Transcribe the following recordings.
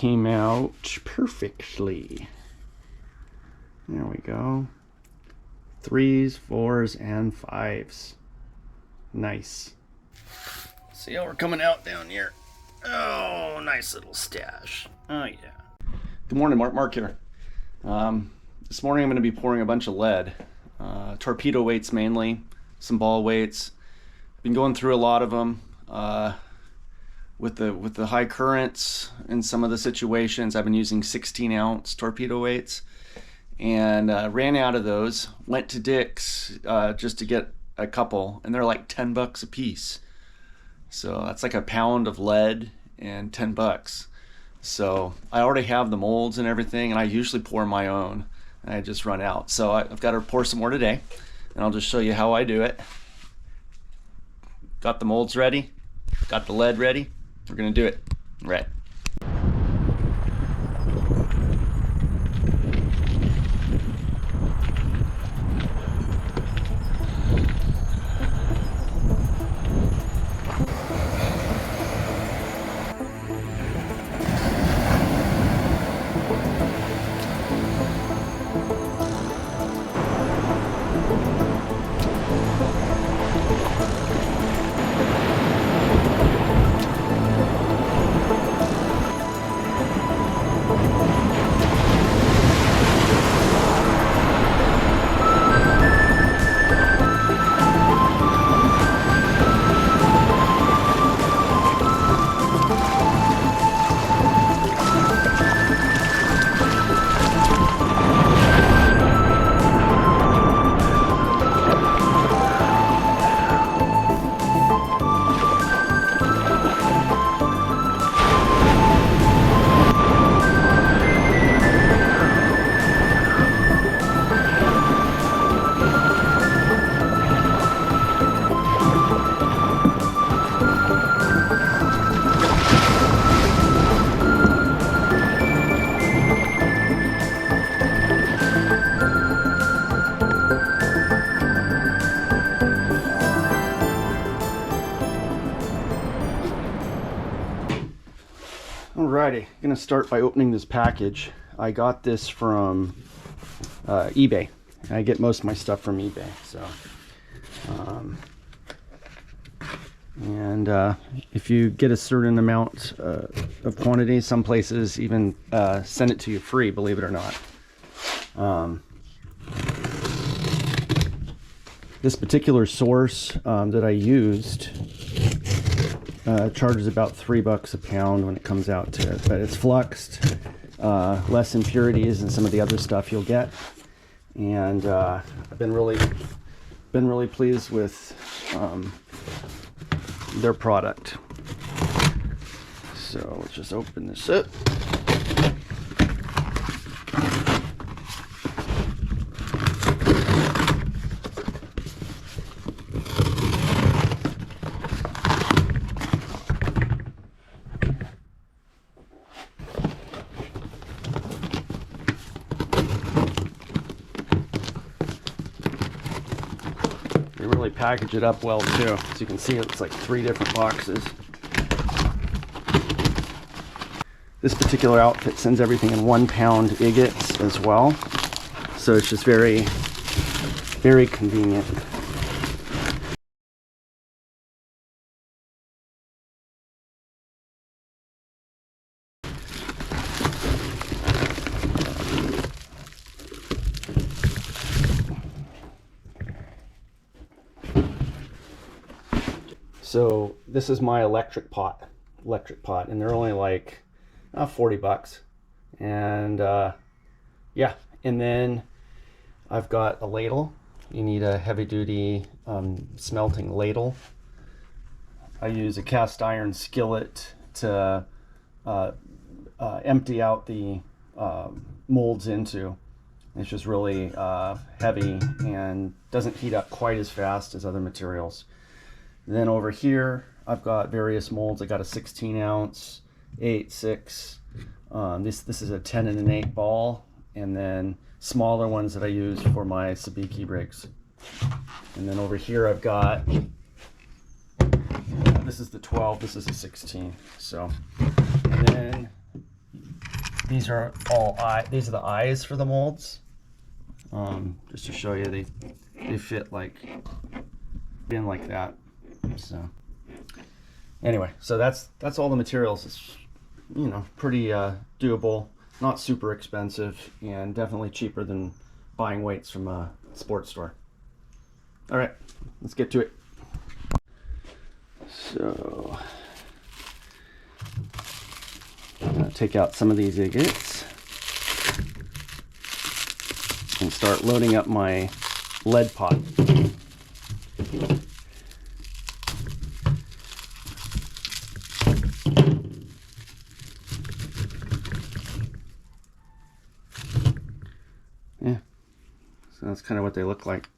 came out perfectly. There we go. 3s, 4s, and 5s. Nice. See how we're coming out down here. Oh, nice little stash. Oh yeah. Good morning, Mark here. This morning I'm going to be pouring a bunch of lead. Torpedo weights mainly, some ball weights. Been going through a lot of them. With the high currents in some of the situations, I've been using 16-ounce torpedo weights, and ran out of those. Went to Dick's just to get a couple, and they're like $10 a piece. So that's like a pound of lead and $10. So I already have the molds and everything, and I usually pour my own, and I just run out. So I've got to pour some more today, and I'll just show you how I do it. Got the molds ready, got the lead ready. We're gonna do it. Right. Alrighty, gonna start by opening this package. I got this from eBay. I get most of my stuff from eBay. So, if you get a certain amount of quantity, some places even send it to you free, believe it or not. This particular source that I used charges about $3 a pound when it comes out to it, but it's fluxed, less impurities than some of the other stuff you'll get, and I've been really pleased with their product. So let's just open this up. They really package it up well too. As you can see, it's like 3 different boxes. This particular outfit sends everything in 1-pound ingots as well, so it's just very, very convenient. So this is my electric pot, and they're only like $40. And yeah, and then I've got a ladle. You need a heavy-duty smelting ladle. I use a cast iron skillet to empty out the molds into. It's just really heavy and doesn't heat up quite as fast as other materials. Then over here, I've got various molds. I got a 16-ounce, 8, 6. This is a 10 and an 8 ball, and then smaller ones that I use for my Sabiki rigs. And then over here, I've got this is the 12. This is a 16. So, and then these are all these are the eyes for the molds. Just to show you, they fit like in like that. So anyway, so that's all the materials. It's, you know, pretty doable, not super expensive, and definitely cheaper than buying weights from a sports store. All right, let's get to it. So I'm gonna take out some of these agates and start loading up my lead pot. Yeah, so that's kind of what they look like.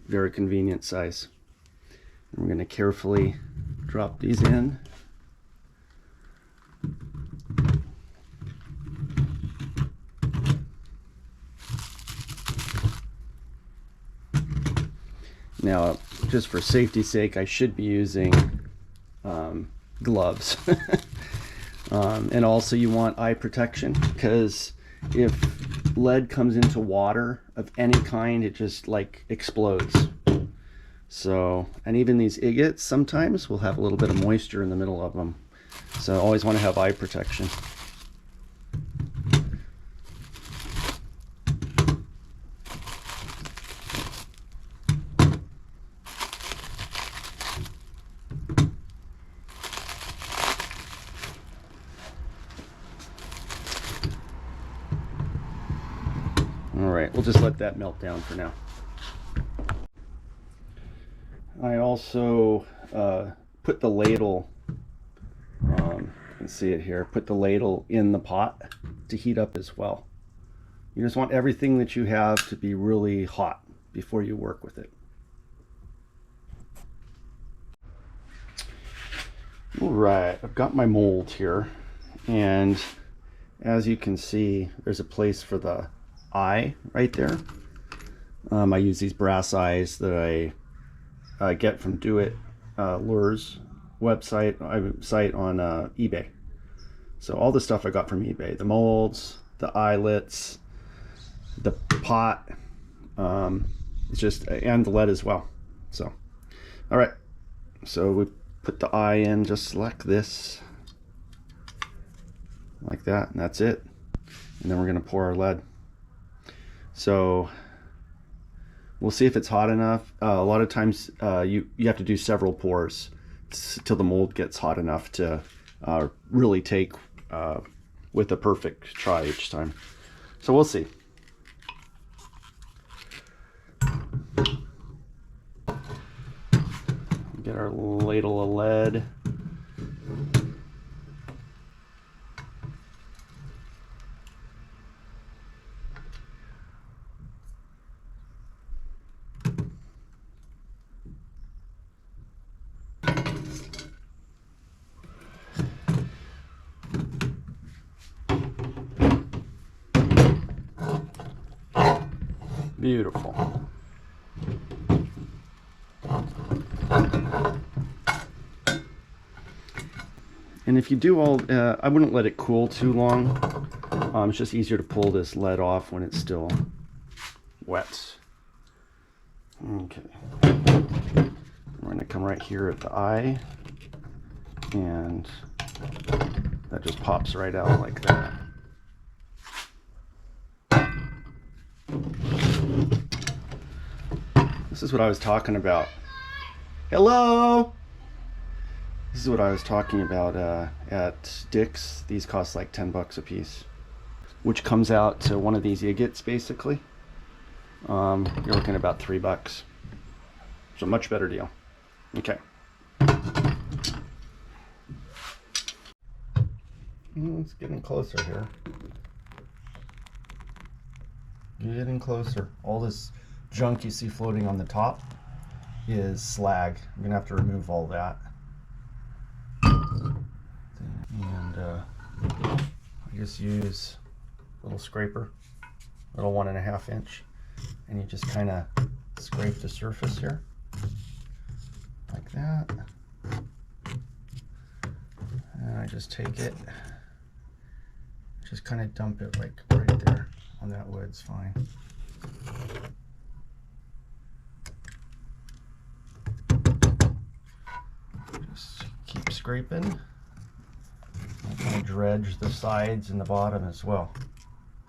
Very convenient size. And we're going to carefully drop these in. Now, just for safety's sake, I should be using gloves. And also you want eye protection, because if lead comes into water of any kind, it just like explodes. So, and even these agates sometimes will have a little bit of moisture in the middle of them. So always want to have eye protection. All right, we'll just let that melt down for now. I also put the ladle, you can see it here, put the ladle in the pot to heat up as well. You just want everything that you have to be really hot before you work with it. All right, I've got my mold here, and as you can see, there's a place for the eye right there. I use these brass eyes that I get from Do It Lures site on eBay. So all the stuff I got from eBay, the molds, the eyelets, the pot, it's just, and the lead as well. So all right, so we put the eye in just like this, like that, and that's it. And then we're going to pour our lead. So we'll see if it's hot enough. A lot of times you have to do several pours till the mold gets hot enough to really take with a perfect try each time. So we'll see. Get our ladle of lead. Beautiful. And if you do all, I wouldn't let it cool too long. It's just easier to pull this lead off when it's still wet. Okay. We're going to come right here at the eye, and that just pops right out like that. This is what I was talking about. Hello! This is what I was talking about at Dick's. These cost like 10 bucks a piece, which comes out to one of these agates basically. You're looking at about 3 bucks. So much better deal. Okay. It's getting closer here. Getting closer. All this junk you see floating on the top is slag. I'm gonna have to remove all that. And I just use a little scraper, little 1.5 inch, and you just kind of scrape the surface here like that. And I just take it Just kind of dump it like right there on that wood, it's fine. Just keep scraping. I'm going to dredge the sides and the bottom as well.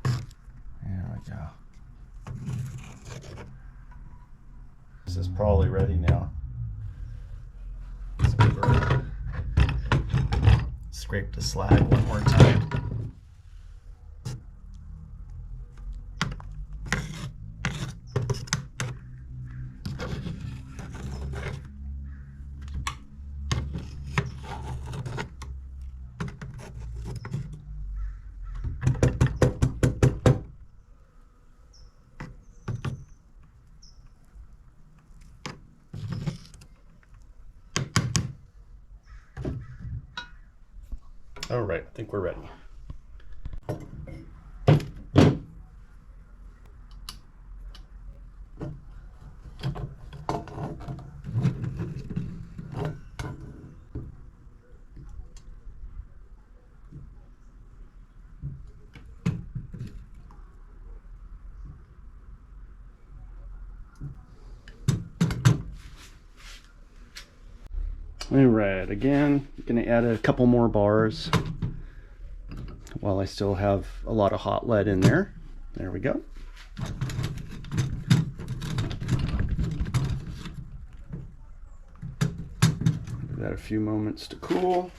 There we go. This is probably ready now. Let's give her scrape the slag one more time. All right, I think we're ready. All right, again, I'm gonna add a couple more bars while I still have a lot of hot lead in there. There we go. Give that a few moments to cool.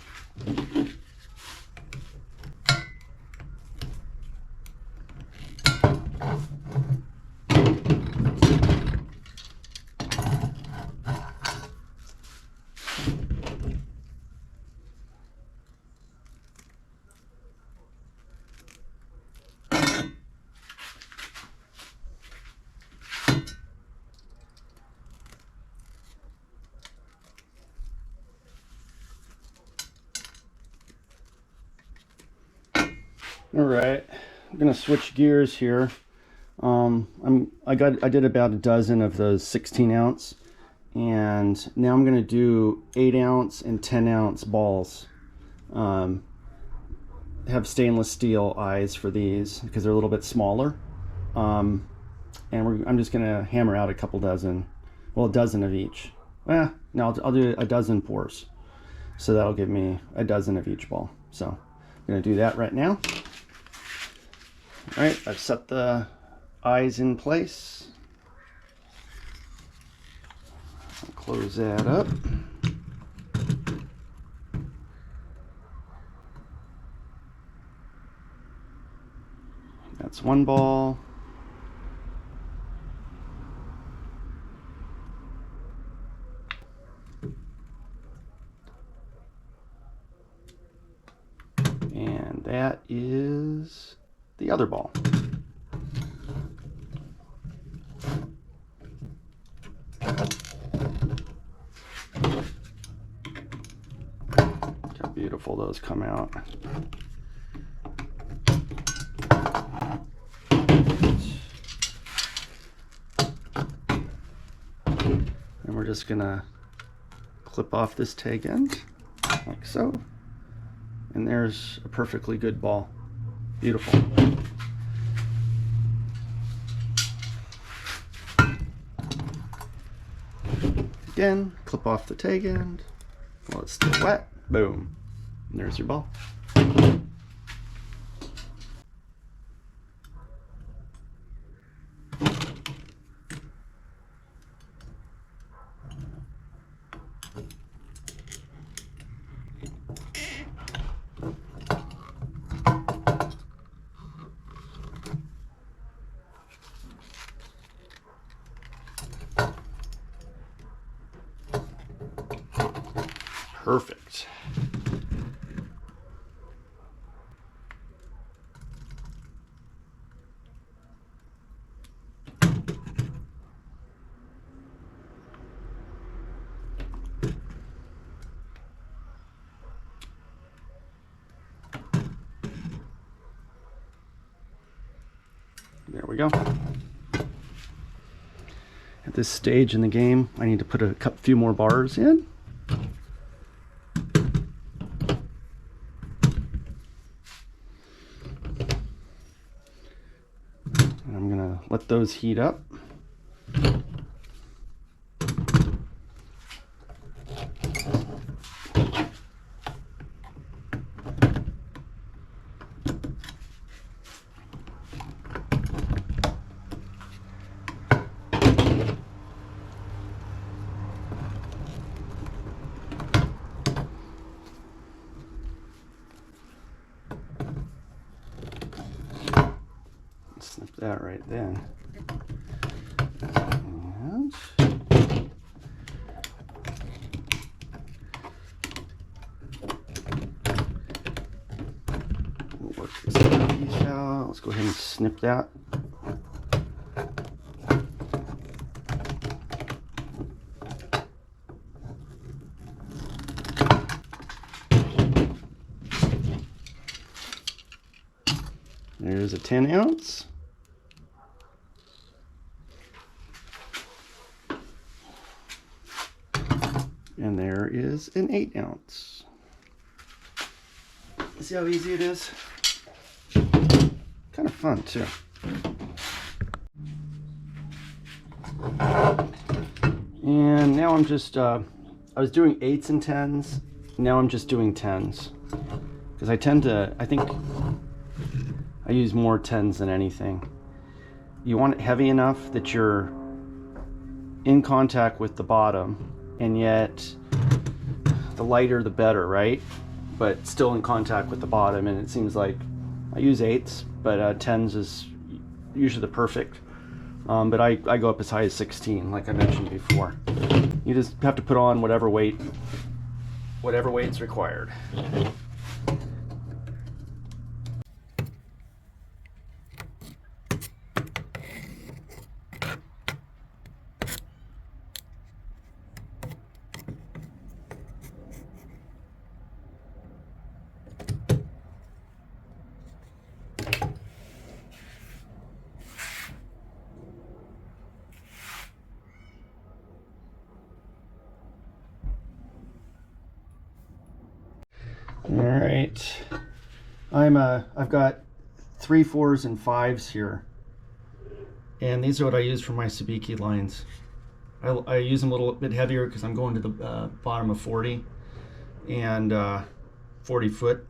All right, I'm gonna switch gears here. I did about a dozen of those 16 ounce, and now I'm gonna do 8 ounce and 10 ounce balls. Have stainless steel eyes for these because they're a little bit smaller. I'm just gonna hammer out a couple dozen, well, a dozen of each. No, I'll do a dozen pours, so that'll give me a dozen of each ball. So I'm gonna do that right now. All right, I've set the eyes in place. I'll close that up. That's one ball. And that is the other ball. Look how beautiful those come out. And we're just gonna clip off this tag end like so. And there's a perfectly good ball. Beautiful. Again, clip off the tag end while it's still wet. Boom. And there's your ball. Perfect. There we go. At this stage in the game, I need to put a few more bars in. let those heat up. Snip that right then. And we'll work this piece out. Let's go ahead and snip that. There's a 10 ounce. And there is an 8 ounce. See how easy it is? Kind of fun too. And now I'm just, I was doing 8s and 10s. Now I'm just doing 10s. Because I think I use more 10s than anything. You want it heavy enough that you're in contact with the bottom, and yet the lighter the better, right? But still in contact with the bottom. And it seems like I use 8s, but 10s is usually the perfect. But I go up as high as 16, like I mentioned before. You just have to put on whatever weight's required. All right, I've got 3, 4s, and 5s here, and these are what I use for my Sabiki lines. I use them a little bit heavier because I'm going to the bottom of 40 and 40 foot,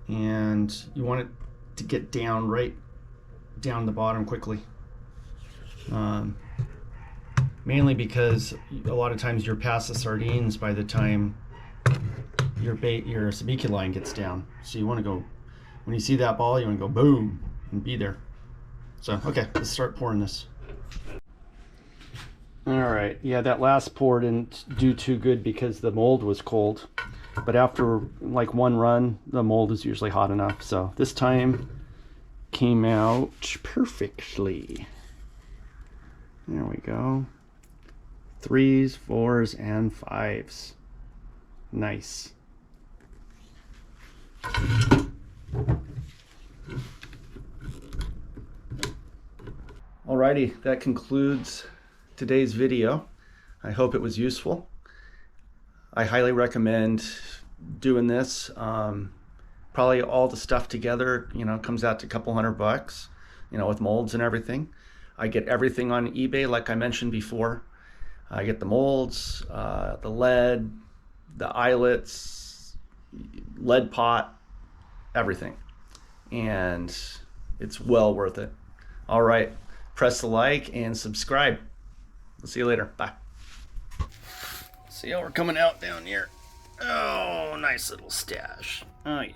and you want it to get down right down the bottom quickly. Mainly because a lot of times you're past the sardines by the time your Sabiki line gets down. So you want to go, when you see that ball, you want to go boom and be there. So, okay, let's start pouring this. All right, yeah, that last pour didn't do too good because the mold was cold. But after like one run, the mold is usually hot enough. So this time came out perfectly. There we go. 3s, 4s, and 5s. Nice. Alrighty, that concludes today's video. I hope it was useful. I highly recommend doing this. Probably all the stuff together, comes out to a couple $100, with molds and everything. I get everything on eBay, like I mentioned before. I get the molds, the lead, the eyelets, lead pot, everything. And it's well worth it. All right, press the like and subscribe. We'll see you later. Bye. See how we're coming out down here? Oh, nice little stash. Oh, yeah.